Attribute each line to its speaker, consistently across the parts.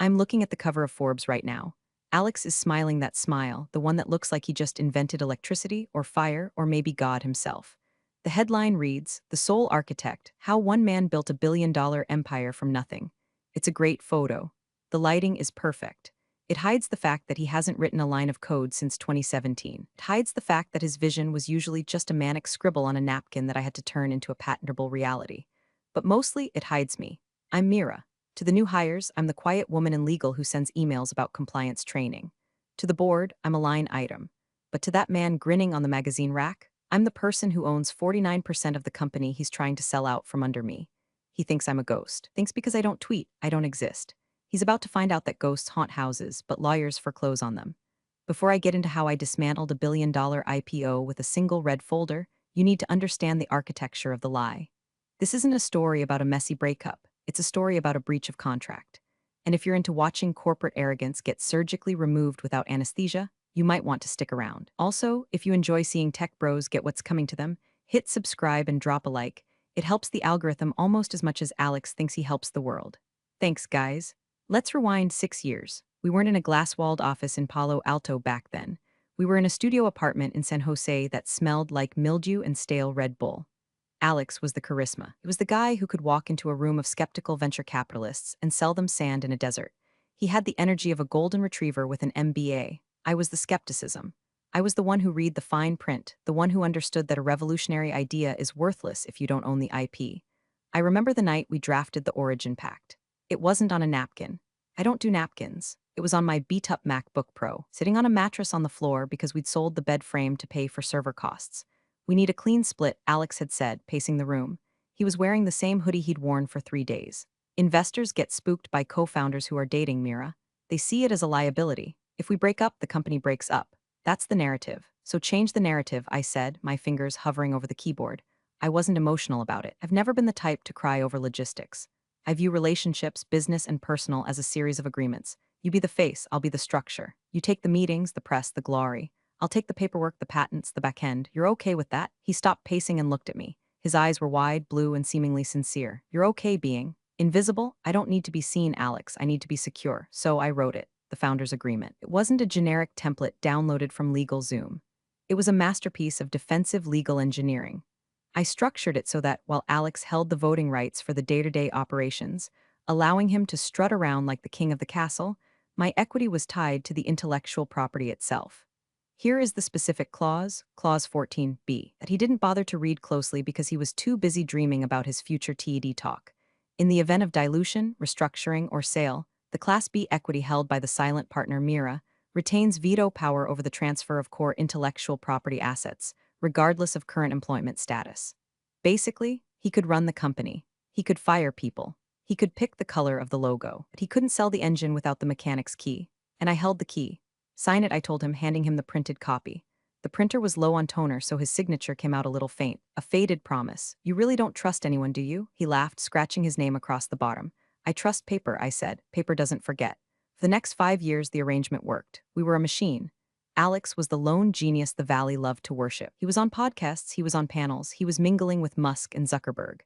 Speaker 1: I'm looking at the cover of Forbes right now. Alex is smiling that smile, the one that looks like he just invented electricity or fire or maybe God himself. The headline reads, "The Sole Architect, How One Man Built a Billion-Dollar Empire from Nothing." It's a great photo. The lighting is perfect. It hides the fact that he hasn't written a line of code since 2017. It hides the fact that his vision was usually just a manic scribble on a napkin that I had to turn into a patentable reality. But mostly, it hides me. I'm Mira. To the new hires, I'm the quiet woman in legal who sends emails about compliance training. To the board, I'm a line item. But to that man grinning on the magazine rack, I'm the person who owns 49% of the company he's trying to sell out from under me. He thinks I'm a ghost. Thinks because I don't tweet, I don't exist. He's about to find out that ghosts haunt houses, but lawyers foreclose on them. Before I get into how I dismantled a $1 billion IPO with a single red folder, you need to understand the architecture of the lie. This isn't a story about a messy breakup. It's a story about a breach of contract. And if you're into watching corporate arrogance get surgically removed without anesthesia, you might want to stick around. Also, if you enjoy seeing tech bros get what's coming to them, hit subscribe and drop a like. It helps the algorithm almost as much as Alex thinks he helps the world. Thanks, guys. Let's rewind 6 years. We weren't in a glass-walled office in Palo Alto back then. We were in a studio apartment in San Jose that smelled like mildew and stale Red Bull. Alex was the charisma. He was the guy who could walk into a room of skeptical venture capitalists and sell them sand in a desert. He had the energy of a golden retriever with an MBA. I was the skepticism. I was the one who read the fine print, the one who understood that a revolutionary idea is worthless if you don't own the IP. I remember the night we drafted the Origin Pact. It wasn't on a napkin. I don't do napkins. It was on my beat-up MacBook Pro, sitting on a mattress on the floor because we'd sold the bed frame to pay for server costs. "We need a clean split," Alex had said, pacing the room. He was wearing the same hoodie he'd worn for 3 days. Investors get spooked by co-founders who are dating, Mira. They see it as a liability. If we break up, the company breaks up. That's the narrative. So change the narrative, I said, my fingers hovering over the keyboard. I wasn't emotional about it. I've never been the type to cry over logistics. I view relationships, business and personal, as a series of agreements. You be the face, I'll be the structure. You take the meetings, the press, the glory. I'll take the paperwork, the patents, the back end. You're okay with that? He stopped pacing and looked at me. His eyes were wide, blue, and seemingly sincere. You're okay being invisible? I don't need to be seen, Alex. I need to be secure. So I wrote it, the founder's agreement. It wasn't a generic template downloaded from LegalZoom. It was a masterpiece of defensive legal engineering. I structured it so that, while Alex held the voting rights for the day-to-day operations, allowing him to strut around like the king of the castle, my equity was tied to the intellectual property itself. Here is the specific clause, Clause 14b, that he didn't bother to read closely because he was too busy dreaming about his future TED talk. In the event of dilution, restructuring, or sale, the Class B equity held by the silent partner Mira retains veto power over the transfer of core intellectual property assets, regardless of current employment status. Basically, he could run the company. He could fire people. He could pick the color of the logo. But he couldn't sell the engine without the mechanic's key. And I held the key. "Sign it," I told him, handing him the printed copy. The printer was low on toner, so his signature came out a little faint, a faded promise. "You really don't trust anyone, do you?" He laughed, scratching his name across the bottom. "I trust paper," I said. "Paper doesn't forget." For the next 5 years, the arrangement worked. We were a machine. Alex was the lone genius the Valley loved to worship. He was on podcasts, he was on panels, he was mingling with Musk and Zuckerberg.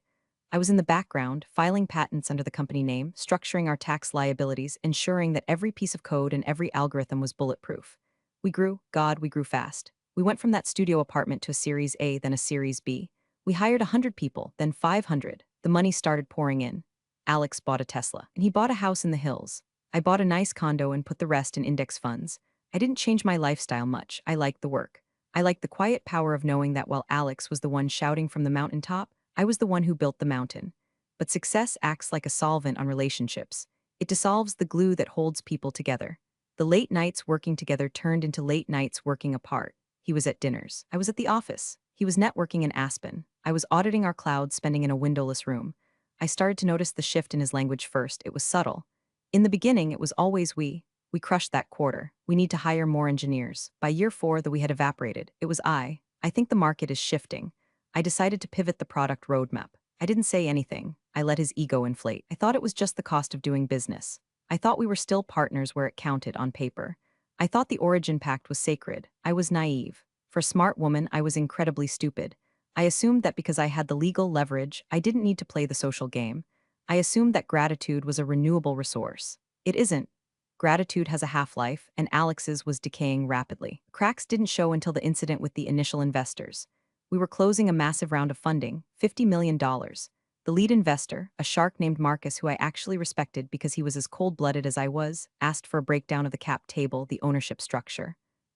Speaker 1: I was in the background, filing patents under the company name, structuring our tax liabilities, ensuring that every piece of code and every algorithm was bulletproof. We grew, God, we grew fast. We went from that studio apartment to a Series A, then a Series B. We hired 100 people, then 500. The money started pouring in. Alex bought a Tesla, and he bought a house in the hills. I bought a nice condo and put the rest in index funds. I didn't change my lifestyle much. I liked the work. I liked the quiet power of knowing that while Alex was the one shouting from the mountaintop, I was the one who built the mountain. But success acts like a solvent on relationships. It dissolves the glue that holds people together. The late nights working together turned into late nights working apart. He was at dinners. I was at the office. He was networking in Aspen. I was auditing our cloud, spending in a windowless room. I started to notice the shift in his language first. It was subtle. In the beginning, it was always we. We crushed that quarter. We need to hire more engineers. By year 4, we had evaporated. It was I think the market is shifting. I decided to pivot the product roadmap. I didn't say anything. I let his ego inflate. I thought it was just the cost of doing business. I thought we were still partners where it counted on paper. I thought the Origin Pact was sacred. I was naive. For a smart woman, I was incredibly stupid. I assumed that because I had the legal leverage, I didn't need to play the social game. I assumed that gratitude was a renewable resource. It isn't. Gratitude has a half-life, and Alex's was decaying rapidly. Cracks didn't show until the incident with the initial investors. We were closing a massive round of funding, $50 million. The lead investor, a shark named Marcus who I actually respected because he was as cold-blooded as I was, asked for a breakdown of the cap table, the ownership structure.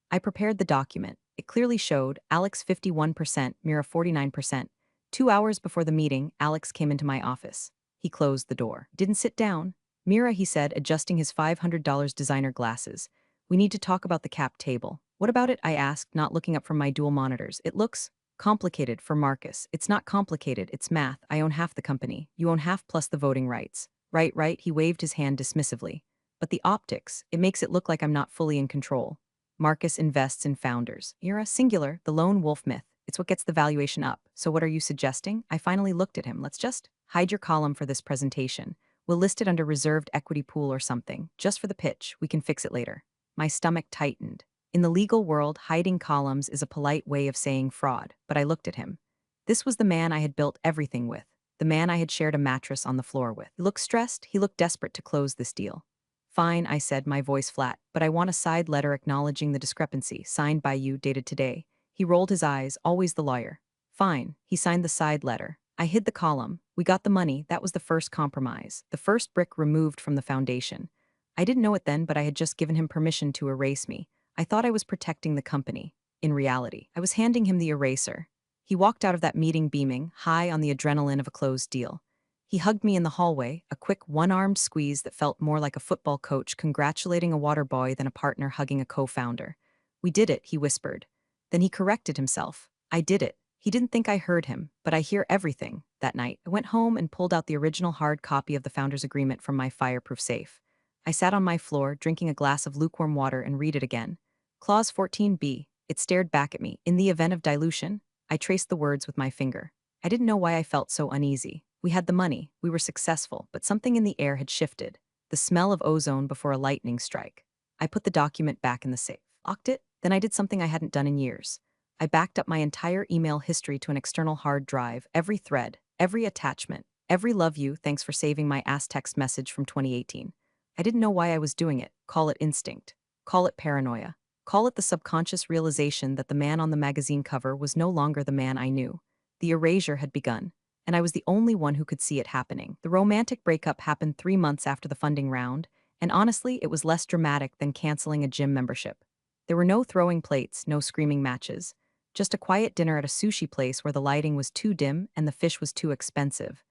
Speaker 1: I prepared the document. It clearly showed Alex 51%, Mira 49%. 2 hours before the meeting, Alex came into my office. He closed the door. Didn't sit down. Mira, he said, adjusting his $500 designer glasses. We need to talk about the cap table. What about it? I asked, not looking up from my dual monitors. It looks complicated for Marcus. It's not complicated, it's math. I own half the company. You own half plus the voting rights. Right, right, he waved his hand dismissively. But the optics, it makes it look like I'm not fully in control. Marcus invests in founders. Mira, singular, the lone wolf myth. It's what gets the valuation up. So what are you suggesting? I finally looked at him. Let's just hide your column for this presentation. We'll list it under reserved equity pool or something. Just for the pitch, we can fix it later. My stomach tightened. In the legal world, hiding columns is a polite way of saying fraud, but I looked at him. This was the man I had built everything with, the man I had shared a mattress on the floor with. He looked stressed, he looked desperate to close this deal. Fine, I said, my voice flat, but I want a side letter acknowledging the discrepancy, signed by you, dated today. He rolled his eyes, always the lawyer. Fine, he signed the side letter. I hid the column. We got the money. That was the first compromise. The first brick removed from the foundation. I didn't know it then, but I had just given him permission to erase me. I thought I was protecting the company. In reality, I was handing him the eraser. He walked out of that meeting beaming, high on the adrenaline of a closed deal. He hugged me in the hallway, a quick one-armed squeeze that felt more like a football coach congratulating a water boy than a partner hugging a co-founder. We did it, he whispered. Then he corrected himself. I did it. He didn't think I heard him, but I hear everything. That night, I went home and pulled out the original hard copy of the founder's agreement from my fireproof safe. I sat on my floor, drinking a glass of lukewarm water, and read it again. Clause 14b. It stared back at me. In the event of dilution, I traced the words with my finger. I didn't know why I felt so uneasy. We had the money, we were successful, but something in the air had shifted. The smell of ozone before a lightning strike. I put the document back in the safe. Locked it, then I did something I hadn't done in years. I backed up my entire email history to an external hard drive, every thread, every attachment, every love you, thanks for saving my ass text message from 2018. I didn't know why I was doing it. Call it instinct. Call it paranoia. Call it the subconscious realization that the man on the magazine cover was no longer the man I knew. The erasure had begun, and I was the only one who could see it happening. The romantic breakup happened 3 months after the funding round, and honestly, it was less dramatic than canceling a gym membership. There were no throwing plates, no screaming matches. Just a quiet dinner at a sushi place where the lighting was too dim and the fish was too expensive.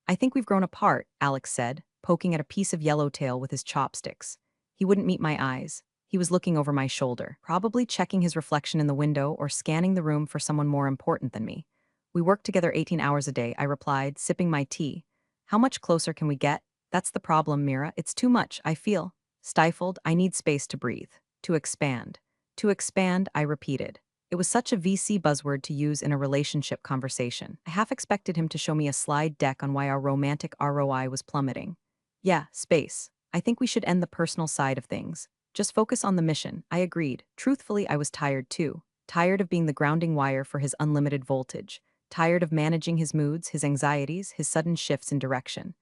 Speaker 1: I think we've grown apart, Alex said, poking at a piece of yellowtail with his chopsticks. He wouldn't meet my eyes. He was looking over my shoulder, probably checking his reflection in the window or scanning the room for someone more important than me. We work together 18 hours a day, I replied, sipping my tea. How much closer can we get? That's the problem, Mira. It's too much, I feel. Stifled, I need space to breathe. To expand. To expand, I repeated. It was such a VC buzzword to use in a relationship conversation. I half expected him to show me a slide deck on why our romantic ROI was plummeting. Yeah, space. I think we should end the personal side of things. Just focus on the mission, I agreed. Truthfully, I was tired too. Tired of being the grounding wire for his unlimited voltage. Tired of managing his moods, his anxieties, his sudden shifts in direction.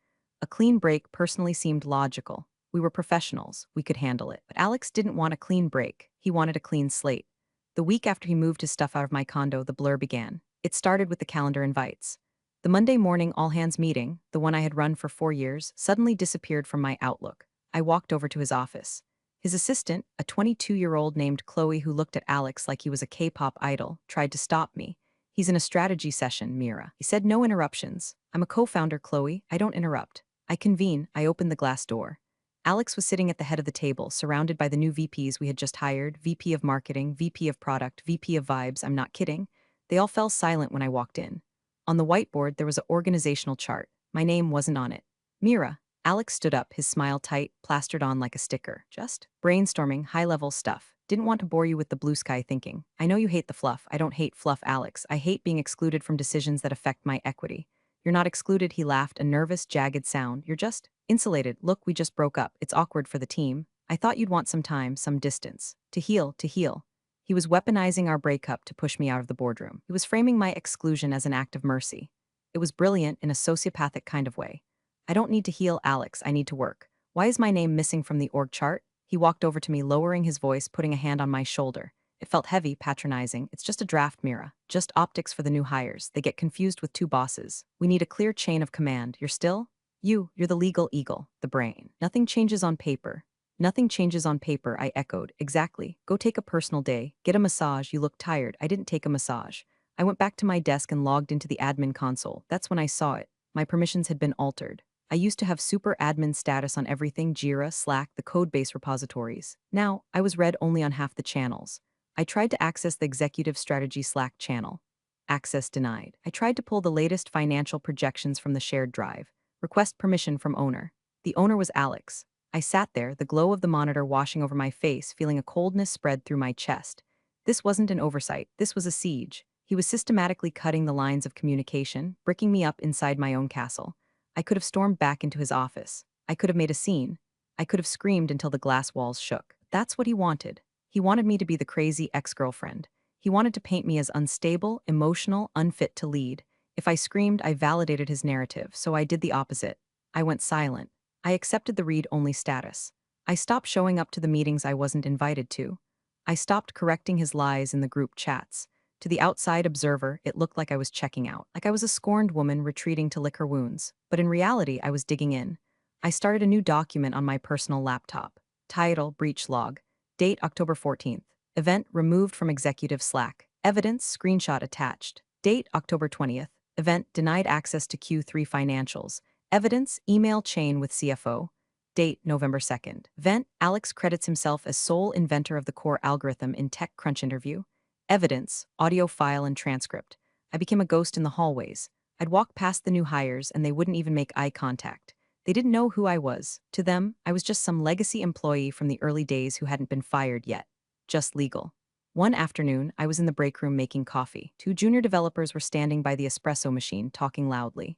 Speaker 1: A clean break personally seemed logical. We were professionals. We could handle it. But Alex didn't want a clean break. He wanted a clean slate. The week after he moved his stuff out of my condo, the blur began. It started with the calendar invites. The Monday morning all-hands meeting, the one I had run for 4 years, suddenly disappeared from my Outlook. I walked over to his office. His assistant, a 22-year-old named Chloe who looked at Alex like he was a K-pop idol, tried to stop me. He's in a strategy session, Mira. He said no interruptions. I'm a co-founder, Chloe. I don't interrupt. I convene. I opened the glass door. Alex was sitting at the head of the table, surrounded by the new VPs we had just hired, VP of Marketing, VP of Product, VP of Vibes, I'm not kidding. They all fell silent when I walked in. On the whiteboard, there was an organizational chart. My name wasn't on it. Mira. Alex stood up, his smile tight, plastered on like a sticker. Just brainstorming, high-level stuff. Didn't want to bore you with the blue sky thinking. I know you hate the fluff. I don't hate fluff, Alex. I hate being excluded from decisions that affect my equity. You're not excluded, he laughed, a nervous, jagged sound. You're just insulated. Look, we just broke up. It's awkward for the team. I thought you'd want some time, some distance. To heal, to heal. He was weaponizing our breakup to push me out of the boardroom. He was framing my exclusion as an act of mercy. It was brilliant in a sociopathic kind of way. I don't need to heal, Alex. I need to work. Why is my name missing from the org chart? He walked over to me, lowering his voice, putting a hand on my shoulder. It felt heavy, patronizing. It's just a draft, Mira. Just optics for the new hires. They get confused with two bosses. We need a clear chain of command. You're still? You're the legal eagle, the brain. Nothing changes on paper. Nothing changes on paper, I echoed. Exactly. Go take a personal day. Get a massage. You look tired. I didn't take a massage. I went back to my desk and logged into the admin console. That's when I saw it. My permissions had been altered. I used to have super admin status on everything: Jira, Slack, the codebase repositories. Now, I was read only on half the channels. I tried to access the Executive Strategy Slack channel. Access denied. I tried to pull the latest financial projections from the shared drive. Request permission from owner. The owner was Alex. I sat there, the glow of the monitor washing over my face, feeling a coldness spread through my chest. This wasn't an oversight, this was a siege. He was systematically cutting the lines of communication, bricking me up inside my own castle. I could have stormed back into his office. I could have made a scene. I could have screamed until the glass walls shook. That's what he wanted. He wanted me to be the crazy ex-girlfriend. He wanted to paint me as unstable, emotional, unfit to lead. If I screamed, I validated his narrative, so I did the opposite. I went silent. I accepted the read-only status. I stopped showing up to the meetings I wasn't invited to. I stopped correcting his lies in the group chats. To the outside observer, it looked like I was checking out, like I was a scorned woman retreating to lick her wounds. But in reality, I was digging in. I started a new document on my personal laptop. Title: Breach Log. Date: October 14th. Event: removed from executive Slack. Evidence: screenshot attached. Date: October 20th. Event: denied access to Q3 financials. Evidence: email chain with CFO. Date: November 2nd. Event: Alex credits himself as sole inventor of the core algorithm in TechCrunch interview. Evidence: audio file and transcript. I became a ghost in the hallways. I'd walk past the new hires and they wouldn't even make eye contact. They didn't know who I was. To them, I was just some legacy employee from the early days who hadn't been fired yet. Just legal. One afternoon, I was in the break room making coffee. Two junior developers were standing by the espresso machine, talking loudly.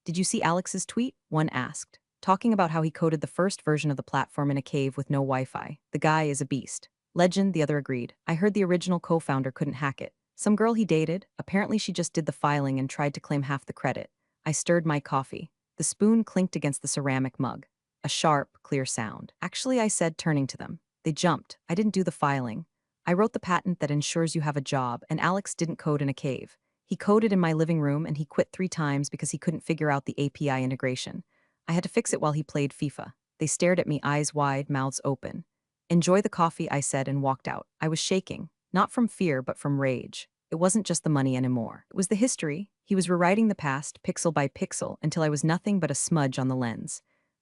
Speaker 1: Did you see Alex's tweet? One asked. Talking about how he coded the first version of the platform in a cave with no Wi-Fi. The guy is a beast. Legend, the other agreed. I heard the original co-founder couldn't hack it. Some girl he dated, apparently she just did the filing and tried to claim half the credit. I stirred my coffee. The spoon clinked against the ceramic mug. A sharp, clear sound. Actually, I said, turning to them. They jumped. I didn't do the filing. I wrote the patent that ensures you have a job, and Alex didn't code in a cave. He coded in my living room, and he quit 3 times because he couldn't figure out the API integration. I had to fix it while he played FIFA. They stared at me, eyes wide, mouths open. Enjoy the coffee, I said, and walked out. I was shaking, not from fear, but from rage. It wasn't just the money anymore. It was the history. He was rewriting the past, pixel by pixel, until I was nothing but a smudge on the lens.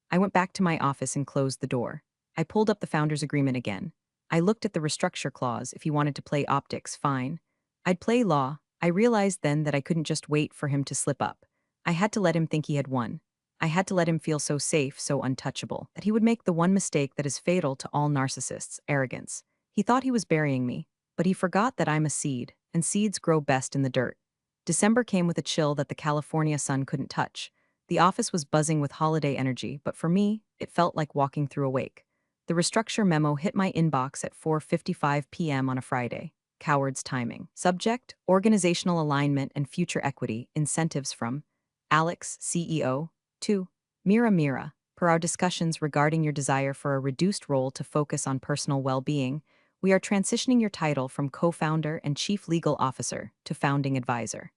Speaker 1: I went back to my office and closed the door. I pulled up the founder's agreement again. I looked at the restructure clause. If he wanted to play optics, fine. I'd play law. I realized then that I couldn't just wait for him to slip up. I had to let him think he had won. I had to let him feel so safe, so untouchable, that he would make the one mistake that is fatal to all narcissists: arrogance. He thought he was burying me, but he forgot that I'm a seed, and seeds grow best in the dirt. December came with a chill that the California sun couldn't touch. The office was buzzing with holiday energy, but for me, it felt like walking through a wake. The restructure memo hit my inbox at 4:55 p.m. on a Friday. Coward's timing. Subject: organizational alignment and future equity, incentives from Alex, CEO. 2. Mira, per our discussions regarding your desire for a reduced role to focus on personal well-being, we are transitioning your title from co-founder and chief legal officer to founding advisor.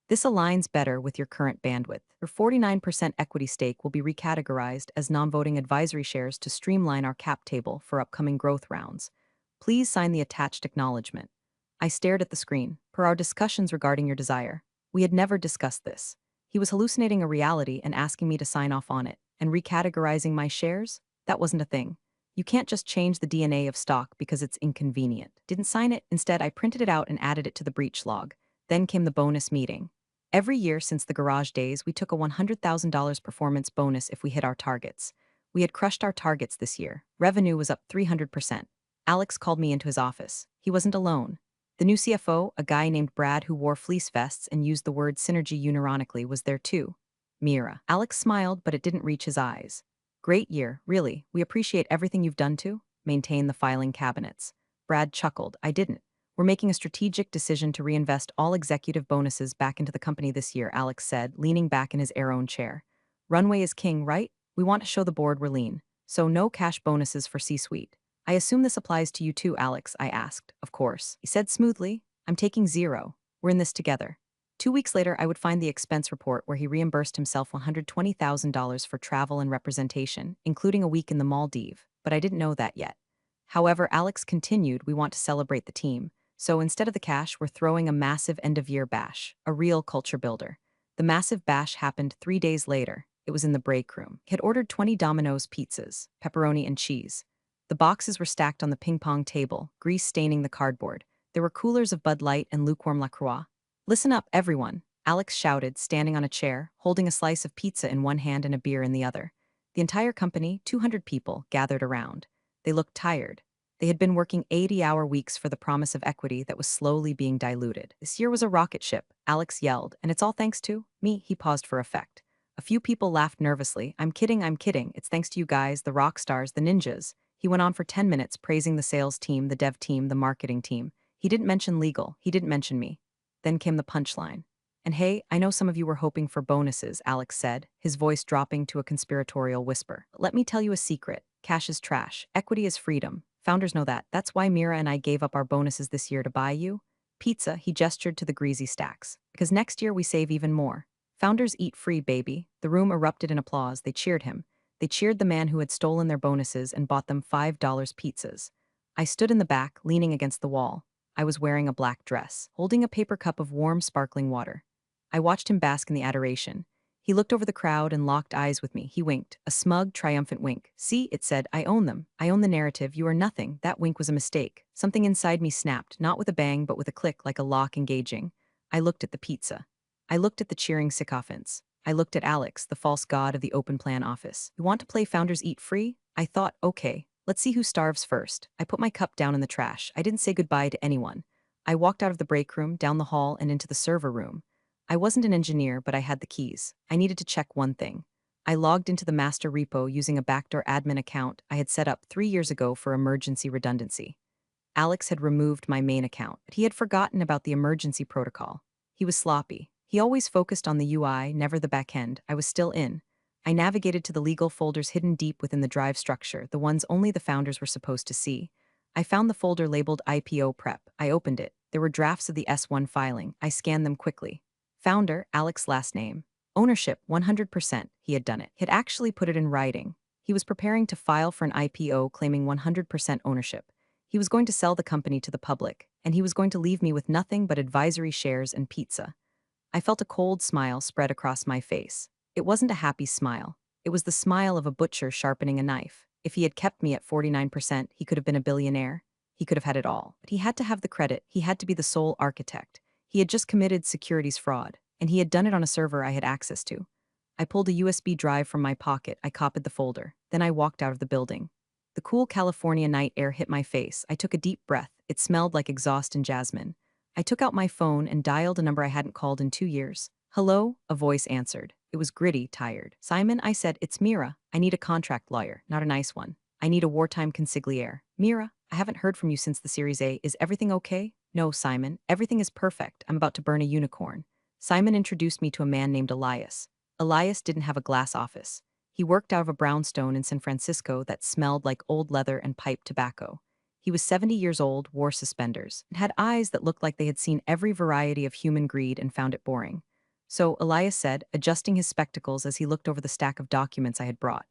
Speaker 1: This aligns better with your current bandwidth. Your 49% equity stake will be recategorized as non-voting advisory shares to streamline our cap table for upcoming growth rounds. Please sign the attached acknowledgement. I stared at the screen. Per our discussions regarding your desire, we had never discussed this. He was hallucinating a reality and asking me to sign off on it. And recategorizing my shares? That wasn't a thing. You can't just change the DNA of stock because it's inconvenient. Didn't sign it. Instead, I printed it out and added it to the breach log. Then came the bonus meeting. Every year since the garage days, we took a $100,000 performance bonus if we hit our targets. We had crushed our targets this year. Revenue was up 300%. Alex called me into his office. He wasn't alone. The new CFO, a guy named Brad who wore fleece vests and used the word synergy unironically, was there too. Mira. Alex smiled, but it didn't reach his eyes. Great year, really. We appreciate everything you've done to maintain the filing cabinets. Brad chuckled. I didn't. We're making a strategic decision to reinvest all executive bonuses back into the company this year, Alex said, leaning back in his air-own chair. Runway is king, right? We want to show the board we're lean. So no cash bonuses for C-suite. I assume this applies to you too, Alex, I asked. Of course. He said smoothly, I'm taking zero. We're in this together. 2 weeks later, I would find the expense report where he reimbursed himself $120,000 for travel and representation, including a week in the Maldives, but I didn't know that yet. However, Alex continued, we want to celebrate the team. So instead of the cash, we're throwing a massive end-of-year bash, a real culture builder. The massive bash happened 3 days later. It was in the break room. He had ordered 20 Domino's pizzas, pepperoni and cheese. The boxes were stacked on the ping-pong table, grease staining the cardboard. There were coolers of Bud Light and lukewarm La Croix. Listen up, everyone, Alex shouted, standing on a chair, holding a slice of pizza in one hand and a beer in the other. The entire company, 200 people, gathered around. They looked tired. They had been working 80-hour weeks for the promise of equity that was slowly being diluted. This year was a rocket ship, Alex yelled, and it's all thanks to me. He paused for effect. A few people laughed nervously. I'm kidding, I'm kidding. It's thanks to you guys, the rock stars, the ninjas. He went on for 10 minutes praising the sales team, the dev team, the marketing team. He didn't mention legal. He didn't mention me. Then came the punchline. And hey, I know some of you were hoping for bonuses, Alex said, his voice dropping to a conspiratorial whisper. Let me tell you a secret. Cash is trash. Equity is freedom. Founders know that. That's why Mira and I gave up our bonuses this year to buy you. Pizza, he gestured to the greasy stacks. Because next year we save even more. Founders eat free, baby. The room erupted in applause. They cheered him. They cheered the man who had stolen their bonuses and bought them $5 pizzas. I stood in the back, leaning against the wall. I was wearing a black dress, holding a paper cup of warm, sparkling water. I watched him bask in the adoration. He looked over the crowd and locked eyes with me. He winked, a smug, triumphant wink. See, it said, I own them. I own the narrative. You are nothing. That wink was a mistake. Something inside me snapped, not with a bang, but with a click like a lock engaging. I looked at the pizza. I looked at the cheering sycophants. I looked at Alex, the false god of the open plan office. You want to play Founders Eat Free? I thought, okay, let's see who starves first. I put my cup down in the trash. I didn't say goodbye to anyone. I walked out of the break room, down the hall, and into the server room. I wasn't an engineer, but I had the keys. I needed to check one thing. I logged into the master repo using a backdoor admin account I had set up 3 years ago for emergency redundancy. Alex had removed my main account, but he had forgotten about the emergency protocol. He was sloppy. He always focused on the UI, never the backend. I was still in. I navigated to the legal folders hidden deep within the drive structure, the ones only the founders were supposed to see. I found the folder labeled IPO prep. I opened it. There were drafts of the S1 filing. I scanned them quickly. Founder, Alex last name. Ownership, 100%. He had done it. He had actually put it in writing. He was preparing to file for an IPO claiming 100% ownership. He was going to sell the company to the public, and he was going to leave me with nothing but advisory shares and pizza. I felt a cold smile spread across my face. It wasn't a happy smile. It was the smile of a butcher sharpening a knife. If he had kept me at 49%, he could have been a billionaire. He could have had it all. But he had to have the credit. He had to be the sole architect. He had just committed securities fraud, and he had done it on a server I had access to. I pulled a USB drive from my pocket. I copied the folder. Then I walked out of the building. The cool California night air hit my face. I took a deep breath. It smelled like exhaust and jasmine. I took out my phone and dialed a number I hadn't called in 2 years. Hello? A voice answered. It was gritty, tired. Simon, I said, it's Mira. I need a contract lawyer, not a nice one. I need a wartime consigliere. Mira, I haven't heard from you since the Series A. Is everything okay? No, Simon. Everything is perfect. I'm about to burn a unicorn. Simon introduced me to a man named Elias. Elias didn't have a glass office. He worked out of a brownstone in San Francisco that smelled like old leather and pipe tobacco. He was 70 years old, wore suspenders, and had eyes that looked like they had seen every variety of human greed and found it boring. So, Elias said, adjusting his spectacles as he looked over the stack of documents I had brought.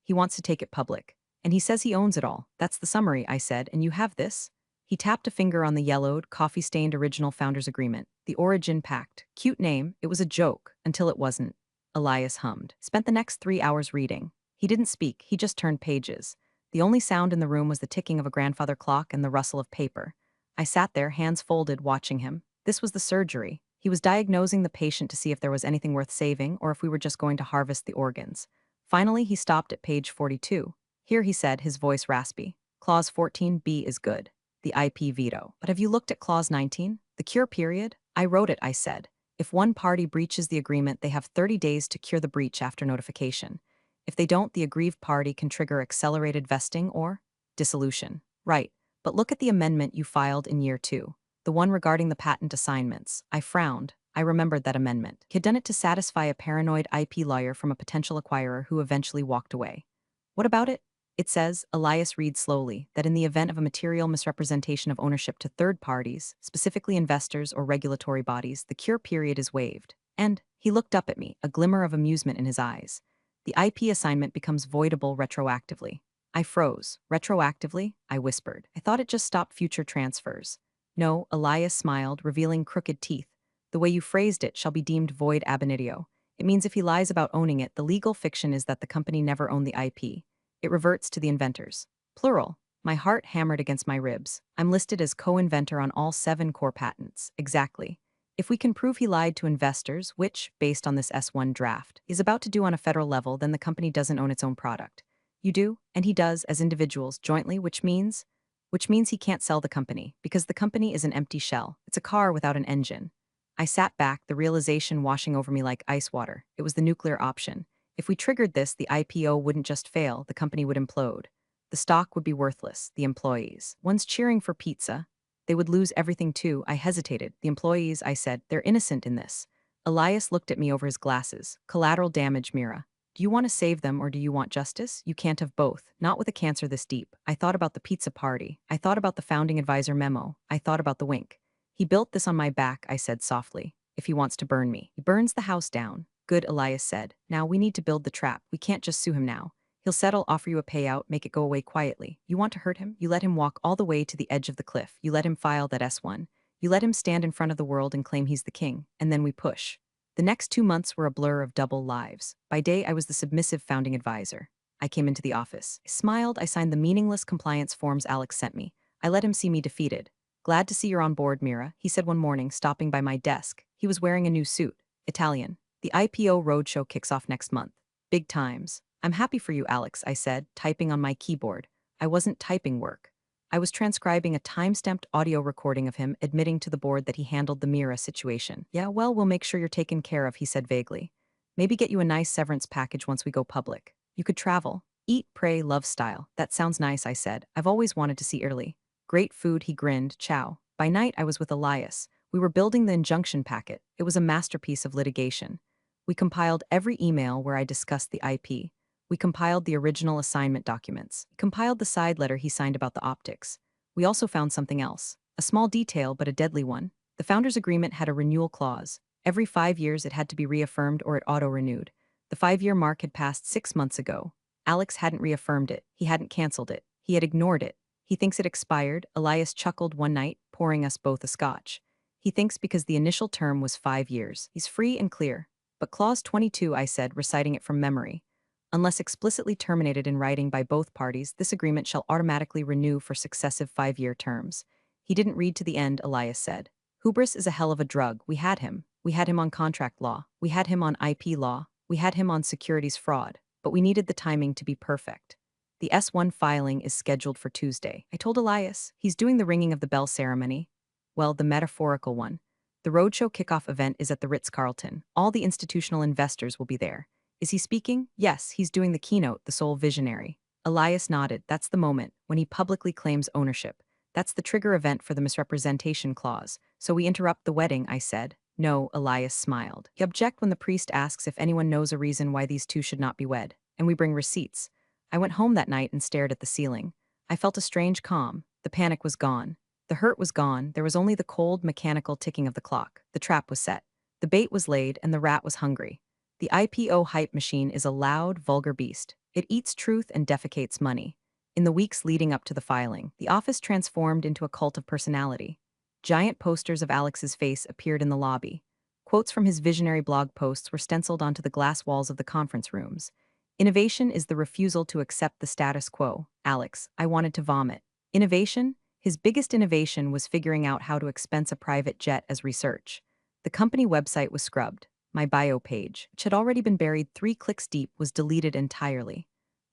Speaker 1: He wants to take it public. And he says he owns it all. That's the summary, I said, and you have this? He tapped a finger on the yellowed, coffee-stained original founder's agreement. The Origin Pact. Cute name. It was a joke, until it wasn't. Elias hummed. Spent the next 3 hours reading. He didn't speak, he just turned pages. The only sound in the room was the ticking of a grandfather clock and the rustle of paper. I sat there, hands folded, watching him. This was the surgery. He was diagnosing the patient to see if there was anything worth saving or if we were just going to harvest the organs. Finally, he stopped at page 42. Here, he said, his voice raspy. Clause 14b is good. The IP veto. But have you looked at Clause 19? The cure period? I wrote it, I said. If one party breaches the agreement, they have 30 days to cure the breach after notification. If they don't, the aggrieved party can trigger accelerated vesting or dissolution. Right. But look at the amendment you filed in year 2. The one regarding the patent assignments. I frowned. I remembered that amendment. He had done it to satisfy a paranoid IP lawyer from a potential acquirer who eventually walked away. What about it? It says, Elias reads slowly, that in the event of a material misrepresentation of ownership to third parties, specifically investors or regulatory bodies, the cure period is waived. And he looked up at me, a glimmer of amusement in his eyes. The IP assignment becomes voidable retroactively. I froze. Retroactively? I whispered. I thought it just stopped future transfers. No, Elias smiled, revealing crooked teeth. The way you phrased it shall be deemed void ab initio. It means if he lies about owning it, the legal fiction is that the company never owned the IP. It reverts to the inventors. Plural. My heart hammered against my ribs. I'm listed as co-inventor on all 7 core patents. Exactly. If we can prove he lied to investors, which, based on this S1 draft, is about to do on a federal level, then the company doesn't own its own product. You do, and he does, as individuals, jointly, which means he can't sell the company, because the company is an empty shell. It's a car without an engine. I sat back, the realization washing over me like ice water. It was the nuclear option. If we triggered this, the IPO wouldn't just fail, the company would implode. The stock would be worthless, the employees. One's cheering for pizza. They would lose everything too. I hesitated. The employees, I said, they're innocent in this. Elias looked at me over his glasses. Collateral damage, Mira. Do you want to save them or do you want justice? You can't have both, not with a cancer this deep. I thought about the pizza party. I thought about the founding advisor memo. I thought about the wink. He built this on my back, I said softly. If he wants to burn me. He burns the house down. Good, Elias said. Now we need to build the trap. We can't just sue him now. He'll settle, offer you a payout, make it go away quietly. You want to hurt him? You let him walk all the way to the edge of the cliff. You let him file that S1. You let him stand in front of the world and claim he's the king. And then we push. The next 2 months were a blur of double lives. By day, I was the submissive founding advisor. I came into the office. I smiled. I signed the meaningless compliance forms Alex sent me. I let him see me defeated. Glad to see you're on board, Mira, he said one morning, stopping by my desk. He was wearing a new suit. Italian. The IPO roadshow kicks off next month. Big times. I'm happy for you, Alex, I said, typing on my keyboard. I wasn't typing work. I was transcribing a time-stamped audio recording of him admitting to the board that he handled the Mira situation. Yeah, well, we'll make sure you're taken care of, he said vaguely. Maybe get you a nice severance package once we go public. You could travel. Eat, pray, love style. That sounds nice, I said. I've always wanted to see Italy. Great food, he grinned, ciao. By night, I was with Elias. We were building the injunction packet. It was a masterpiece of litigation. We compiled every email where I discussed the IP. We compiled the original assignment documents. We compiled the side letter he signed about the optics. We also found something else. A small detail, but a deadly one. The founders' agreement had a renewal clause. Every 5 years it had to be reaffirmed or it auto-renewed. The 5-year mark had passed 6 months ago. Alex hadn't reaffirmed it. He hadn't canceled it. He had ignored it. He thinks it expired. Elias chuckled one night, pouring us both a scotch. He thinks because the initial term was 5 years. He's free and clear. But clause 22, I said, reciting it from memory. Unless explicitly terminated in writing by both parties, this agreement shall automatically renew for successive 5-year terms. He didn't read to the end, Elias said. Hubris is a hell of a drug. We had him. We had him on contract law. We had him on IP law. We had him on securities fraud. But we needed the timing to be perfect. The S1 filing is scheduled for Tuesday. I told Elias. He's doing the ringing of the bell ceremony. Well, the metaphorical one. The roadshow kickoff event is at the Ritz-Carlton. All the institutional investors will be there. Is he speaking? Yes, he's doing the keynote, the sole visionary. Elias nodded. That's the moment, when he publicly claims ownership. That's the trigger event for the misrepresentation clause. So we interrupt the wedding, I said. No, Elias smiled. You object when the priest asks if anyone knows a reason why these two should not be wed. And we bring receipts. I went home that night and stared at the ceiling. I felt a strange calm. The panic was gone. The hurt was gone. There was only the cold, mechanical ticking of the clock. The trap was set. The bait was laid, and the rat was hungry. The IPO hype machine is a loud, vulgar beast. It eats truth and defecates money. In the weeks leading up to the filing, the office transformed into a cult of personality. Giant posters of Alex's face appeared in the lobby. Quotes from his visionary blog posts were stenciled onto the glass walls of the conference rooms. Innovation is the refusal to accept the status quo. Alex, I wanted to vomit. Innovation? His biggest innovation was figuring out how to expense a private jet as research. The company website was scrubbed. My bio page, which had already been buried 3 clicks deep, was deleted entirely.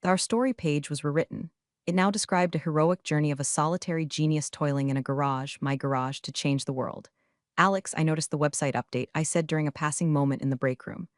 Speaker 1: Our story page was rewritten. It now described a heroic journey of a solitary genius toiling in a garage, my garage, to change the world. Alex, I noticed the website update, I said during a passing moment in the break room.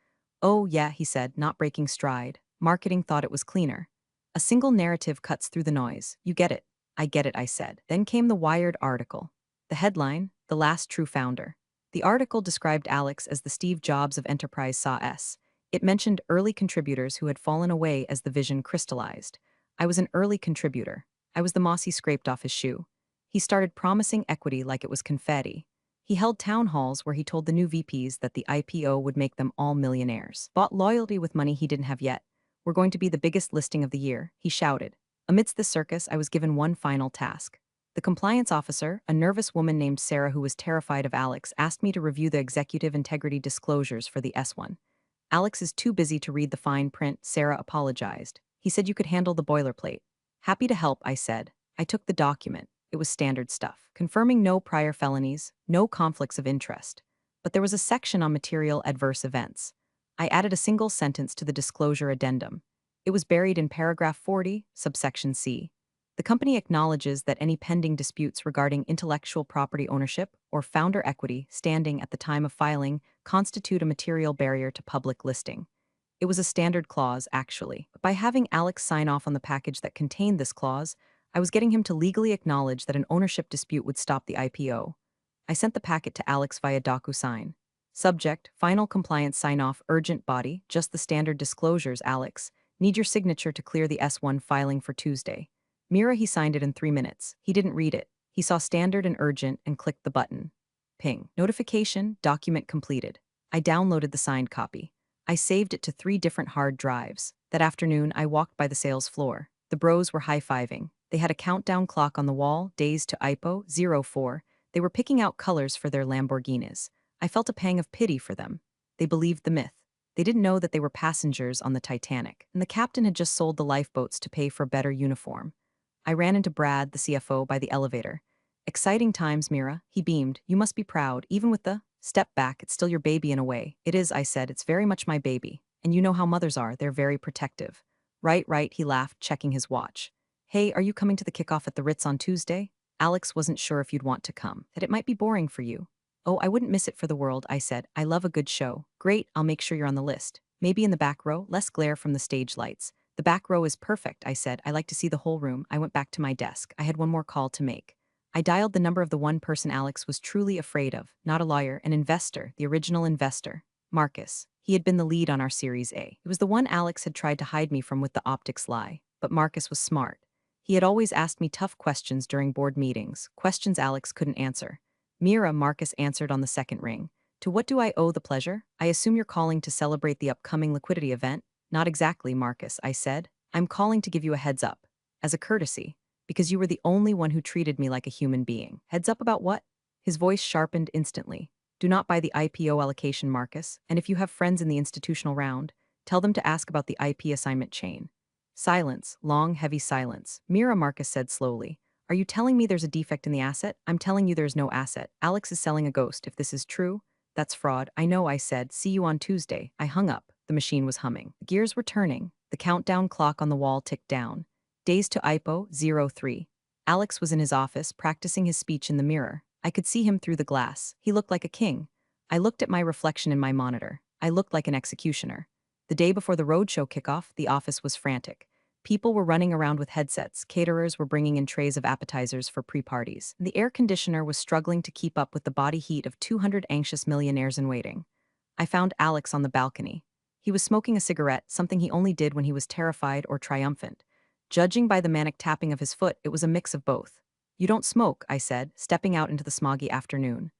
Speaker 1: Oh, yeah, he said, not breaking stride. Marketing thought it was cleaner. A single narrative cuts through the noise. You get it. I get it, I said. Then came the Wired article. The headline, The Last True Founder. The article described Alex as the Steve Jobs of enterprise SaaS. It mentioned early contributors who had fallen away as the vision crystallized. I was an early contributor. I was the moss he scraped off his shoe. He started promising equity like it was confetti. He held town halls where he told the new VPs that the IPO would make them all millionaires. Bought loyalty with money he didn't have yet. We're going to be the biggest listing of the year, he shouted. Amidst the circus, I was given one final task. The compliance officer, a nervous woman named Sarah who was terrified of Alex, asked me to review the executive integrity disclosures for the S1. Alex is too busy to read the fine print, Sarah apologized. He said you could handle the boilerplate. Happy to help, I said. I took the document. It was standard stuff, confirming no prior felonies, no conflicts of interest. But there was a section on material adverse events. I added a single sentence to the disclosure addendum. It was buried in paragraph 40, subsection C. The company acknowledges that any pending disputes regarding intellectual property ownership or founder equity standing at the time of filing constitute a material barrier to public listing. It was a standard clause, actually. By having Alex sign off on the package that contained this clause, I was getting him to legally acknowledge that an ownership dispute would stop the IPO. I sent the packet to Alex via DocuSign. Subject, final compliance sign-off, urgent body, just the standard disclosures, Alex. Need your signature to clear the S1 filing for Tuesday. Mira, he signed it in 3 minutes. He didn't read it. He saw standard and urgent and clicked the button. Ping. Notification, document completed. I downloaded the signed copy. I saved it to 3 different hard drives. That afternoon, I walked by the sales floor. The bros were high-fiving. They had a countdown clock on the wall, days to IPO, 04. They were picking out colors for their Lamborghinis. I felt a pang of pity for them. They believed the myth. They didn't know that they were passengers on the Titanic, and the captain had just sold the lifeboats to pay for a better uniform. I ran into Brad, the CFO, by the elevator. Exciting times, Mira. He beamed. You must be proud, even with the step back, it's still your baby in a way. It is, I said, it's very much my baby. And you know how mothers are, they're very protective. Right, he laughed, checking his watch. Hey, are you coming to the kickoff at the Ritz on Tuesday? Alex wasn't sure if you'd want to come, that it might be boring for you. Oh, I wouldn't miss it for the world, I said. I love a good show. Great, I'll make sure you're on the list. Maybe in the back row, less glare from the stage lights. The back row is perfect, I said. I like to see the whole room. I went back to my desk. I had one more call to make. I dialed the number of the one person Alex was truly afraid of, not a lawyer, an investor, the original investor. Marcus. He had been the lead on our Series A. It was the one Alex had tried to hide me from with the optics lie. But Marcus was smart. He had always asked me tough questions during board meetings, questions Alex couldn't answer. Mira, Marcus answered on the second ring. To what do I owe the pleasure? I assume you're calling to celebrate the upcoming liquidity event? Not exactly, Marcus, I said. I'm calling to give you a heads up. As a courtesy. Because you were the only one who treated me like a human being. Heads up about what? His voice sharpened instantly. Do not buy the IPO allocation, Marcus, and if you have friends in the institutional round, tell them to ask about the IP assignment chain. Silence, long, heavy silence. Mira, Marcus said slowly. Are you telling me there's a defect in the asset? I'm telling you there's no asset. Alex is selling a ghost. If this is true, that's fraud. I know, I said. See you on Tuesday. I hung up. The machine was humming. The gears were turning. The countdown clock on the wall ticked down. Days to IPO, 03. Alex was in his office, practicing his speech in the mirror. I could see him through the glass. He looked like a king. I looked at my reflection in my monitor. I looked like an executioner. The day before the roadshow kickoff, the office was frantic. People were running around with headsets. Caterers were bringing in trays of appetizers for pre-parties. The air conditioner was struggling to keep up with the body heat of 200 anxious millionaires in waiting. I found Alex on the balcony. He was smoking a cigarette, something he only did when he was terrified or triumphant. Judging by the manic tapping of his foot, it was a mix of both. You don't smoke, I said, stepping out into the smoggy afternoon.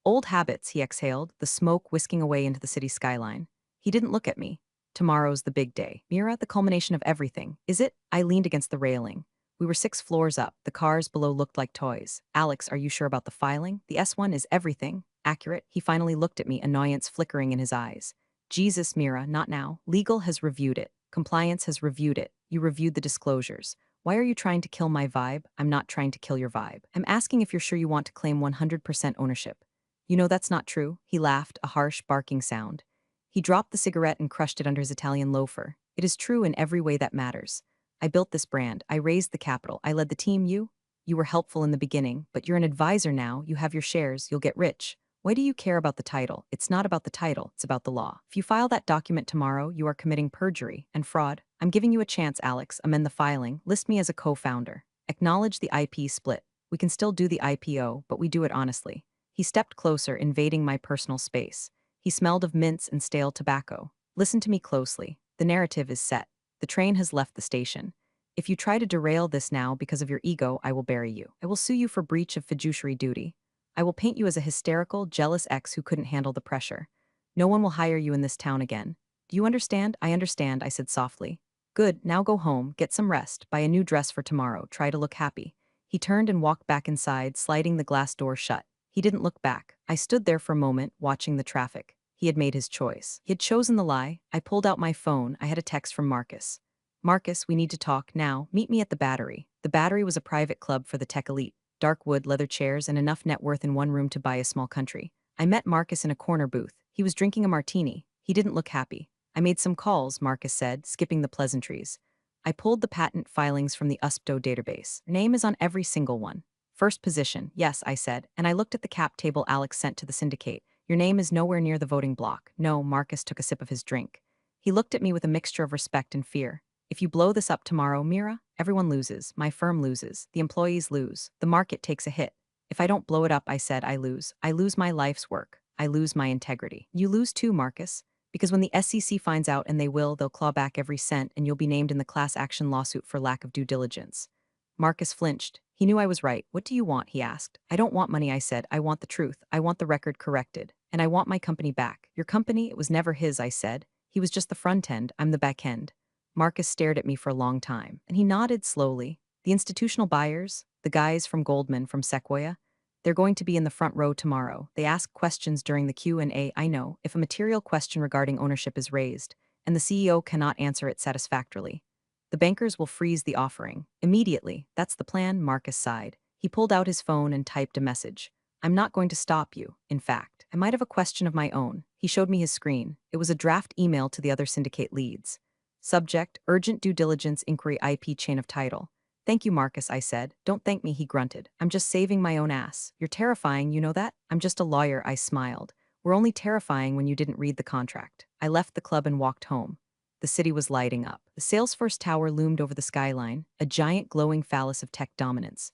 Speaker 1: Old habits, he exhaled, the smoke whisking away into the city skyline. He didn't look at me. Tomorrow's the big day. Mira, the culmination of everything. Is it? I leaned against the railing. We were 6 floors up. The cars below looked like toys. Alex, are you sure about the filing? The S1 is everything. Accurate. He finally looked at me, annoyance flickering in his eyes. Jesus, Mira, not now. Legal has reviewed it. Compliance has reviewed it. You reviewed the disclosures. Why are you trying to kill my vibe? I'm not trying to kill your vibe. I'm asking if you're sure you want to claim 100% ownership. You know that's not true. He laughed, a harsh, barking sound. He dropped the cigarette and crushed it under his Italian loafer. It is true in every way that matters. I built this brand. I raised the capital. I led the team. You were helpful in the beginning, but you're an advisor now. You have your shares. You'll get rich. Why do you care about the title? It's not about the title. It's about the law. If you file that document tomorrow, you are committing perjury and fraud. I'm giving you a chance, Alex. Amend the filing. List me as a co-founder. Acknowledge the IP split. We can still do the IPO, but we do it honestly. He stepped closer, invading my personal space. He smelled of mints and stale tobacco. Listen to me closely. The narrative is set. The train has left the station. If you try to derail this now because of your ego, I will bury you. I will sue you for breach of fiduciary duty. I will paint you as a hysterical, jealous ex who couldn't handle the pressure. No one will hire you in this town again. Do you understand? I understand, I said softly. Good, now go home, get some rest, buy a new dress for tomorrow, try to look happy. He turned and walked back inside, sliding the glass door shut. He didn't look back. I stood there for a moment, watching the traffic. He had made his choice. He had chosen the lie. I pulled out my phone. I had a text from Marcus. Marcus, we need to talk now. Meet me at the Battery. The Battery was a private club for the tech elite. Dark wood, leather chairs, and enough net worth in one room to buy a small country. I met Marcus in a corner booth. He was drinking a martini. He didn't look happy. I made some calls, Marcus said, skipping the pleasantries. I pulled the patent filings from the USPTO database. Your name is on every single one. First position, yes, I said, and I looked at the cap table Alex sent to the syndicate. Your name is nowhere near the voting block. No, Marcus took a sip of his drink. He looked at me with a mixture of respect and fear. If you blow this up tomorrow, Mira, everyone loses. My firm loses. The employees lose. The market takes a hit. If I don't blow it up, I said, I lose. I lose my life's work. I lose my integrity. You lose too, Marcus. Because when the SEC finds out, and they will, they'll claw back every cent and you'll be named in the class action lawsuit for lack of due diligence. Marcus flinched. He knew I was right. What do you want? He asked. I don't want money, I said. I want the truth. I want the record corrected. And I want my company back. Your company? It was never his, I said. He was just the front end. I'm the back end. Marcus stared at me for a long time, and he nodded slowly. The institutional buyers, the guys from Goldman, from Sequoia, they're going to be in the front row tomorrow. They ask questions during the Q&A. I know, if a material question regarding ownership is raised, and the CEO cannot answer it satisfactorily, the bankers will freeze the offering. Immediately. That's the plan, Marcus sighed. He pulled out his phone and typed a message. I'm not going to stop you. In fact, I might have a question of my own. He showed me his screen. It was a draft email to the other syndicate leads. Subject, urgent due diligence inquiry IP chain of title. Thank you, Marcus, I said. Don't thank me, he grunted. I'm just saving my own ass. You're terrifying, you know that? I'm just a lawyer, I smiled. We're only terrifying when you didn't read the contract. I left the club and walked home. The city was lighting up. The Salesforce Tower loomed over the skyline, a giant glowing phallus of tech dominance.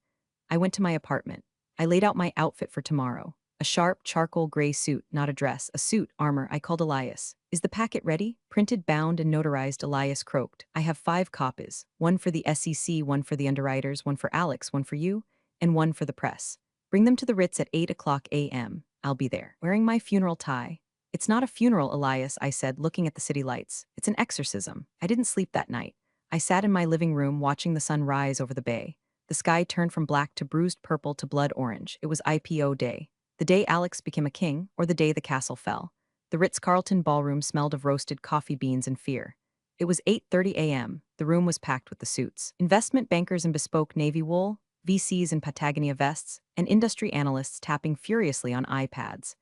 Speaker 1: I went to my apartment. I laid out my outfit for tomorrow. A sharp, charcoal gray suit, not a dress, a suit, armor. I called Elias. Is the packet ready? Printed, bound, and notarized, Elias croaked. I have 5 copies. One for the SEC, one for the underwriters, one for Alex, one for you, and one for the press. Bring them to the Ritz at 8 a.m. I'll be there, wearing my funeral tie. It's not a funeral, Elias, I said, looking at the city lights. It's an exorcism. I didn't sleep that night. I sat in my living room watching the sun rise over the bay. The sky turned from black to bruised purple to blood orange. It was IPO day. The day Alex became a king, or the day the castle fell. The Ritz-Carlton ballroom smelled of roasted coffee beans and fear. It was 8:30 a.m. The room was packed with the suits. Investment bankers in bespoke navy wool, VCs in Patagonia vests, and industry analysts tapping furiously on iPads.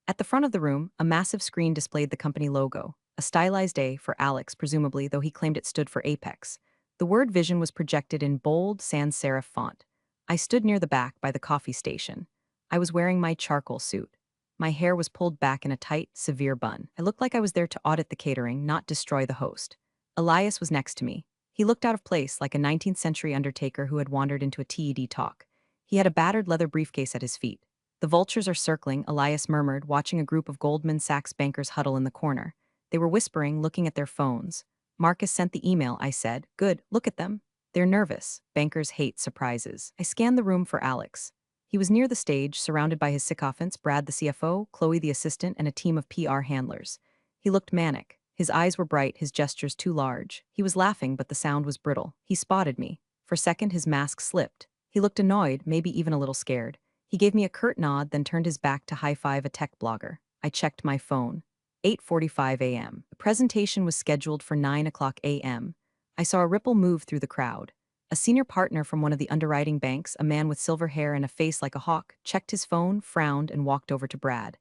Speaker 1: At the front of the room, a massive screen displayed the company logo, a stylized A for Alex, presumably, though he claimed it stood for Apex. The word Vision was projected in bold sans serif font. I stood near the back by the coffee station. I was wearing my charcoal suit. My hair was pulled back in a tight, severe bun. I looked like I was there to audit the catering, not destroy the host. Elias was next to me. He looked out of place, like a 19th century undertaker who had wandered into a TED talk. He had a battered leather briefcase at his feet. The vultures are circling, Elias murmured, watching a group of Goldman Sachs bankers huddle in the corner. They were whispering, looking at their phones. Marcus sent the email, I said. Good, look at them. They're nervous. Bankers hate surprises. I scanned the room for Alex. He was near the stage, surrounded by his sycophants, Brad the CFO, Chloe the assistant, and a team of PR handlers. He looked manic. His eyes were bright, his gestures too large. He was laughing, but the sound was brittle. He spotted me. For a second, his mask slipped. He looked annoyed, maybe even a little scared. He gave me a curt nod, then turned his back to high-five a tech blogger. I checked my phone. 8:45 a.m. The presentation was scheduled for 9 a.m. I saw a ripple move through the crowd. A senior partner from one of the underwriting banks, a man with silver hair and a face like a hawk, checked his phone, frowned, and walked over to Brad.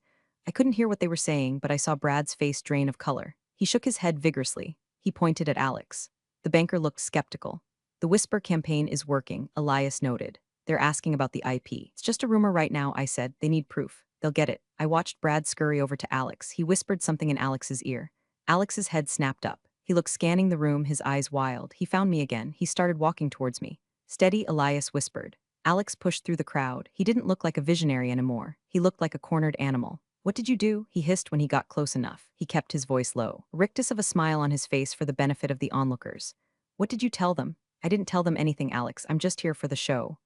Speaker 1: I couldn't hear what they were saying, but I saw Brad's face drain of color. He shook his head vigorously. He pointed at Alex. The banker looked skeptical. The whisper campaign is working, Elias noted. They're asking about the IP. It's just a rumor right now, I said. They need proof. They'll get it. I watched Brad scurry over to Alex. He whispered something in Alex's ear. Alex's head snapped up. He looked scanning the room, his eyes wild. He found me again. He started walking towards me. Steady, Elias whispered. Alex pushed through the crowd. He didn't look like a visionary anymore. He looked like a cornered animal. What did you do? He hissed when he got close enough. He kept his voice low, a rictus of a smile on his face for the benefit of the onlookers. What did you tell them? I didn't tell them anything, Alex. I'm just here for the show.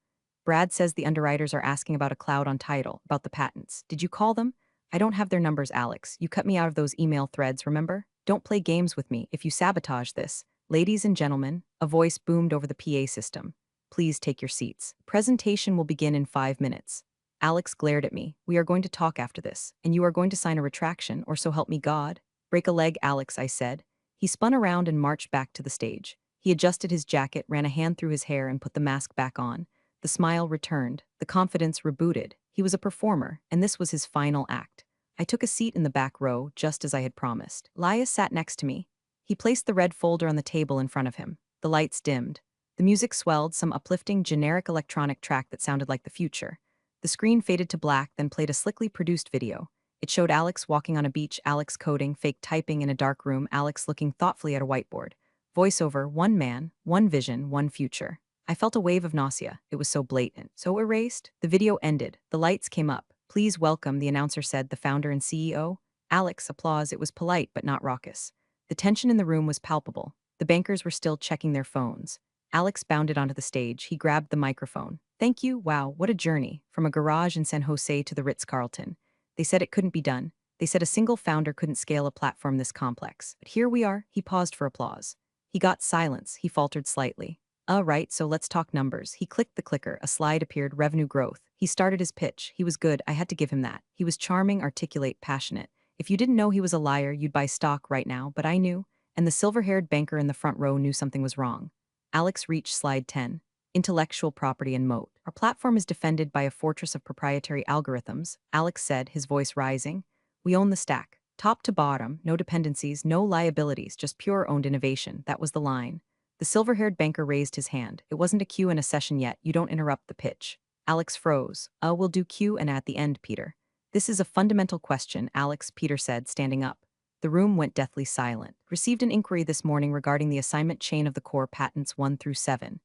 Speaker 1: Brad says the underwriters are asking about a cloud on title, about the patents. Did you call them? I don't have their numbers, Alex. You cut me out of those email threads, remember? Don't play games with me if you sabotage this. Ladies and gentlemen, a voice boomed over the PA system. Please take your seats. Presentation will begin in 5 minutes. Alex glared at me. We are going to talk after this, and you are going to sign a retraction, or so help me God. Break a leg, Alex, I said. He spun around and marched back to the stage. He adjusted his jacket, ran a hand through his hair, and put the mask back on. The smile returned, the confidence rebooted. He was a performer, and this was his final act. I took a seat in the back row, just as I had promised. Elias sat next to me. He placed the red folder on the table in front of him. The lights dimmed. The music swelled, some uplifting, generic electronic track that sounded like the future. The screen faded to black, then played a slickly produced video. It showed Alex walking on a beach, Alex coding, fake typing in a dark room, Alex looking thoughtfully at a whiteboard. Voiceover, one man, one vision, one future. I felt a wave of nausea. It was so blatant, so erased. The video ended. The lights came up. Please welcome, the announcer said, the founder and CEO. Alex, applause. It was polite, but not raucous. The tension in the room was palpable. The bankers were still checking their phones. Alex bounded onto the stage. He grabbed the microphone. Thank you. Wow, what a journey. From a garage in San Jose to the Ritz-Carlton. They said it couldn't be done. They said a single founder couldn't scale a platform this complex. But here we are. He paused for applause. He got silence. He faltered slightly. Right, so let's talk numbers. He clicked the clicker. A slide appeared, revenue growth. He started his pitch. He was good. I had to give him that. He was charming, articulate, passionate. If you didn't know he was a liar, you'd buy stock right now, but I knew. And the silver-haired banker in the front row knew something was wrong. Alex reached slide 10. Intellectual property and moat. Our platform is defended by a fortress of proprietary algorithms, Alex said, his voice rising. We own the stack. Top to bottom, no dependencies, no liabilities, just pure owned innovation. That was the line. The silver-haired banker raised his hand. It wasn't a Q and a session yet. You don't interrupt the pitch. Alex froze. We'll do Q and at the end, Peter. This is a fundamental question, Alex, Peter said, standing up. The room went deathly silent. Received an inquiry this morning regarding the assignment chain of the core patents 1 through 7.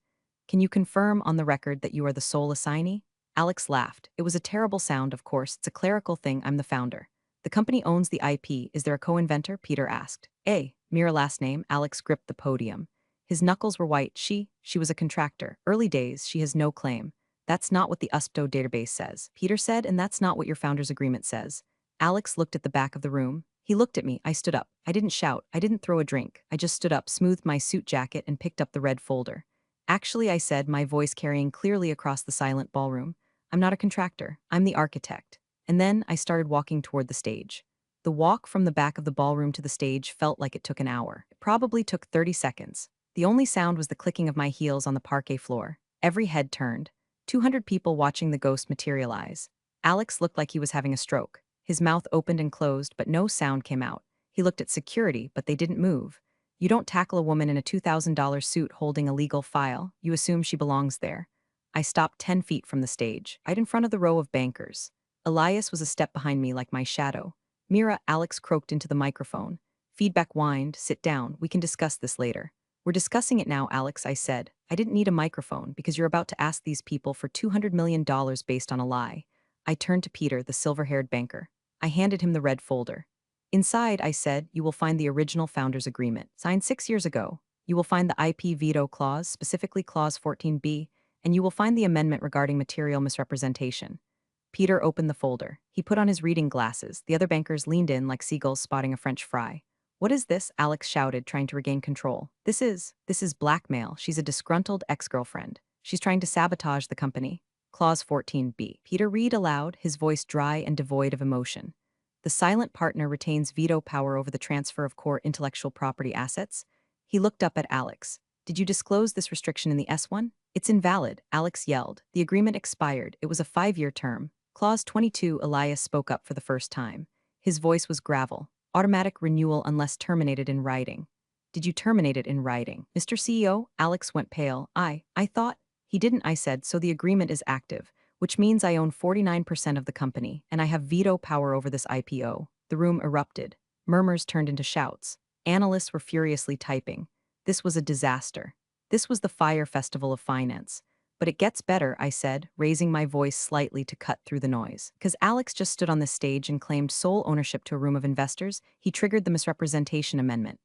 Speaker 1: Can you confirm on the record that you are the sole assignee? Alex laughed. It was a terrible sound, of course. It's a clerical thing. I'm the founder. The company owns the IP. Is there a co-inventor? Peter asked. Mira last name. Alex gripped the podium. His knuckles were white. She was a contractor. Early days, she has no claim. That's not what the USPTO database says, Peter said, and that's not what your founder's agreement says. Alex looked at the back of the room. He looked at me. I stood up. I didn't shout. I didn't throw a drink. I just stood up, smoothed my suit jacket, and picked up the red folder. Actually, I said, my voice carrying clearly across the silent ballroom, I'm not a contractor. I'm the architect. And then I started walking toward the stage. The walk from the back of the ballroom to the stage felt like it took an hour. It probably took 30 seconds. The only sound was the clicking of my heels on the parquet floor. Every head turned. 200 people watching the ghost materialize. Alex looked like he was having a stroke. His mouth opened and closed, but no sound came out. He looked at security, but they didn't move. You don't tackle a woman in a $2,000 suit holding a legal file. You assume she belongs there. I stopped 10 feet from the stage, right in front of the row of bankers. Elias was a step behind me like my shadow. Mira, Alex croaked into the microphone. Feedback whined, sit down, we can discuss this later. We're discussing it now, Alex, I said. I didn't need a microphone because you're about to ask these people for $200 million based on a lie. I turned to Peter, the silver-haired banker. I handed him the red folder. Inside, I said, you will find the original founder's agreement, signed 6 years ago. You will find the IP veto clause, specifically clause 14B, and you will find the amendment regarding material misrepresentation. Peter opened the folder. He put on his reading glasses. The other bankers leaned in like seagulls spotting a French fry. What is this? Alex shouted, trying to regain control. This is blackmail. She's a disgruntled ex-girlfriend. She's trying to sabotage the company. Clause 14B. Peter read aloud, his voice dry and devoid of emotion. The silent partner retains veto power over the transfer of core intellectual property assets. He looked up at Alex. Did you disclose this restriction in the S1? It's invalid, Alex yelled. The agreement expired. It was a 5-year term. Clause 22, Elias spoke up for the first time. His voice was gravel. Automatic renewal unless terminated in writing. Did you terminate it in writing? Mr. CEO, Alex went pale. I thought. He didn't, I said, so the agreement is active, which means I own 49% of the company, and I have veto power over this IPO. The room erupted. Murmurs turned into shouts. Analysts were furiously typing. This was a disaster. This was the fire festival of finance. But it gets better, I said, raising my voice slightly to cut through the noise. Because Alex just stood on this stage and claimed sole ownership to a room of investors, he triggered the misrepresentation amendment.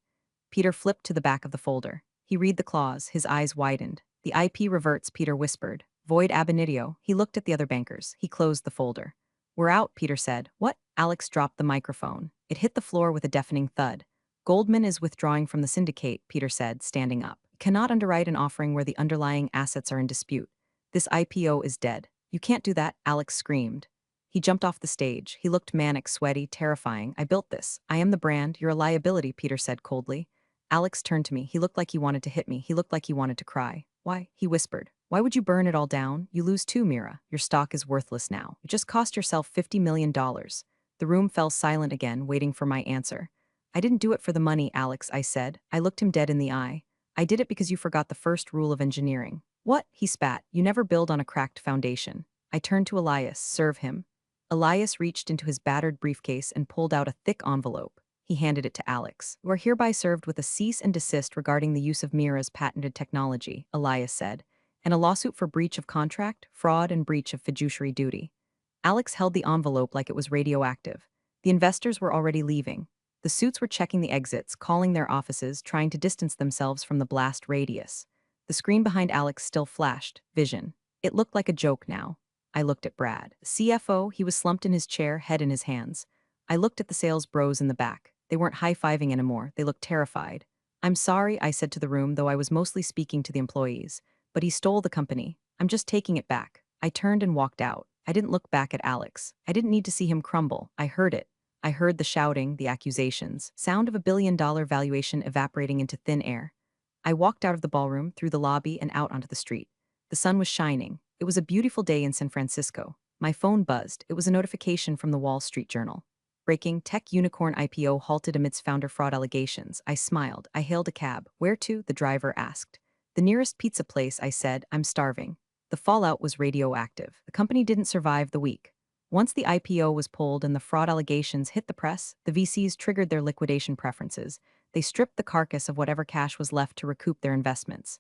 Speaker 1: Peter flipped to the back of the folder. He read the clause, his eyes widened. The IP reverts, Peter whispered. Void ab initio. He looked at the other bankers. He closed the folder. We're out, Peter said. What? Alex dropped the microphone. It hit the floor with a deafening thud. Goldman is withdrawing from the syndicate, Peter said, standing up. Cannot underwrite an offering where the underlying assets are in dispute. This IPO is dead. You can't do that, Alex screamed. He jumped off the stage. He looked manic, sweaty, terrifying. I built this. I am the brand. You're a liability, Peter said coldly. Alex turned to me. He looked like he wanted to hit me. He looked like he wanted to cry. Why? He whispered. Why would you burn it all down? You lose too, Mira. Your stock is worthless now. You just cost yourself $50 million. The room fell silent again, waiting for my answer. I didn't do it for the money, Alex, I said. I looked him dead in the eye. I did it because you forgot the first rule of engineering. What? He spat. You never build on a cracked foundation. I turned to Elias. Serve him. Elias reached into his battered briefcase and pulled out a thick envelope. He handed it to Alex. You are hereby served with a cease and desist regarding the use of Mira's patented technology, Elias said, and a lawsuit for breach of contract, fraud, and breach of fiduciary duty. Alex held the envelope like it was radioactive. The investors were already leaving. The suits were checking the exits, calling their offices, trying to distance themselves from the blast radius. The screen behind Alex still flashed, vision. It looked like a joke now. I looked at Brad. The CFO, he was slumped in his chair, head in his hands. I looked at the sales bros in the back. They weren't high-fiving anymore. They looked terrified. I'm sorry, I said to the room, though I was mostly speaking to the employees. But he stole the company. I'm just taking it back. I turned and walked out. I didn't look back at Alex. I didn't need to see him crumble. I heard it. I heard the shouting, the accusations, sound of a billion-dollar valuation evaporating into thin air. I walked out of the ballroom, through the lobby, and out onto the street. The sun was shining. It was a beautiful day in San Francisco. My phone buzzed. It was a notification from the Wall Street Journal. Breaking, tech unicorn IPO halted amidst founder fraud allegations. I smiled. I hailed a cab. Where to? The driver asked. The nearest pizza place, I said. I'm starving. The fallout was radioactive. The company didn't survive the week. Once the IPO was pulled and the fraud allegations hit the press, the VCs triggered their liquidation preferences. They stripped the carcass of whatever cash was left to recoup their investments.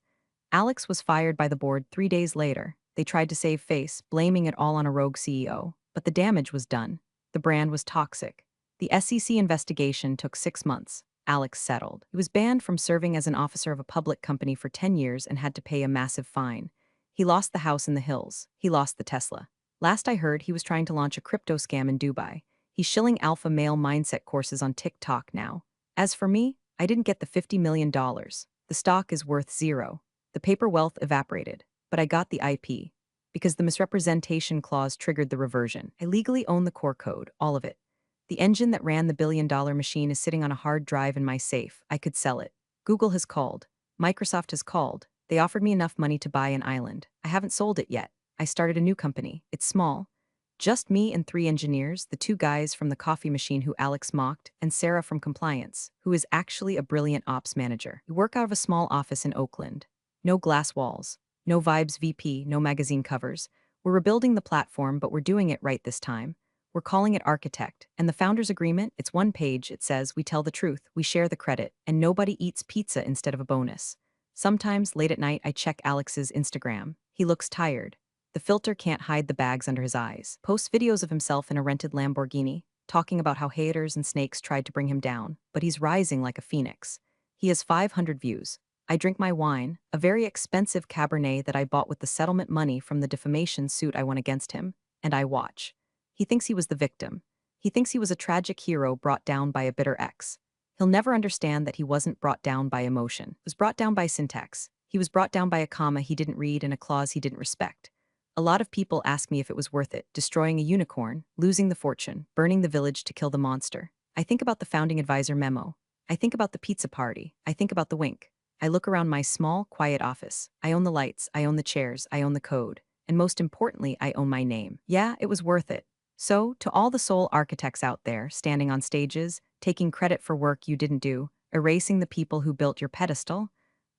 Speaker 1: Alex was fired by the board 3 days later. They tried to save face, blaming it all on a rogue CEO. But the damage was done. The brand was toxic. The SEC investigation took 6 months. Alex settled. He was banned from serving as an officer of a public company for 10 years and had to pay a massive fine. He lost the house in the hills. He lost the Tesla. Last I heard, he was trying to launch a crypto scam in Dubai. He's shilling alpha male mindset courses on TikTok now. As for me, I didn't get the $50 million. The stock is worth zero. The paper wealth evaporated. But I got the IP. Because the misrepresentation clause triggered the reversion. I legally own the core code, all of it. The engine that ran the billion-dollar machine is sitting on a hard drive in my safe. I could sell it. Google has called. Microsoft has called. They offered me enough money to buy an island. I haven't sold it yet. I started a new company. It's small. Just me and 3 engineers, the 2 guys from the coffee machine who Alex mocked, and Sarah from compliance, who is actually a brilliant ops manager. We work out of a small office in Oakland. No glass walls. No Vibes VP, no magazine covers. We're rebuilding the platform, but we're doing it right this time. We're calling it Architect, and the founder's agreement, it's 1 page. It says, we tell the truth, we share the credit, and nobody eats pizza instead of a bonus. Sometimes, late at night, I check Alex's Instagram. He looks tired. The filter can't hide the bags under his eyes. Posts videos of himself in a rented Lamborghini, talking about how haters and snakes tried to bring him down, but he's rising like a phoenix. He has 500 views. I drink my wine, a very expensive Cabernet that I bought with the settlement money from the defamation suit I won against him, and I watch. He thinks he was the victim. He thinks he was a tragic hero brought down by a bitter ex. He'll never understand that he wasn't brought down by emotion. He was brought down by syntax. He was brought down by a comma he didn't read and a clause he didn't respect. A lot of people ask me if it was worth it, destroying a unicorn, losing the fortune, burning the village to kill the monster. I think about the founding advisor memo. I think about the pizza party. I think about the wink. I look around my small, quiet office. I own the lights, I own the chairs, I own the code. And most importantly, I own my name. Yeah, it was worth it. So, to all the soul architects out there, standing on stages, taking credit for work you didn't do, erasing the people who built your pedestal,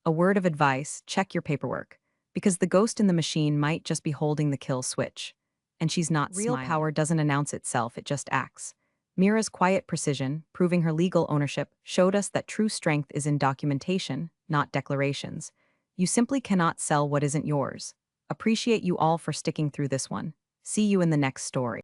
Speaker 1: a word of advice, check your paperwork. Because the ghost in the machine might just be holding the kill switch. And she's not smiling. Real power doesn't announce itself, it just acts. Mira's quiet precision, proving her legal ownership, showed us that true strength is in documentation, not declarations. You simply cannot sell what isn't yours. Appreciate you all for sticking through this one. See you in the next story.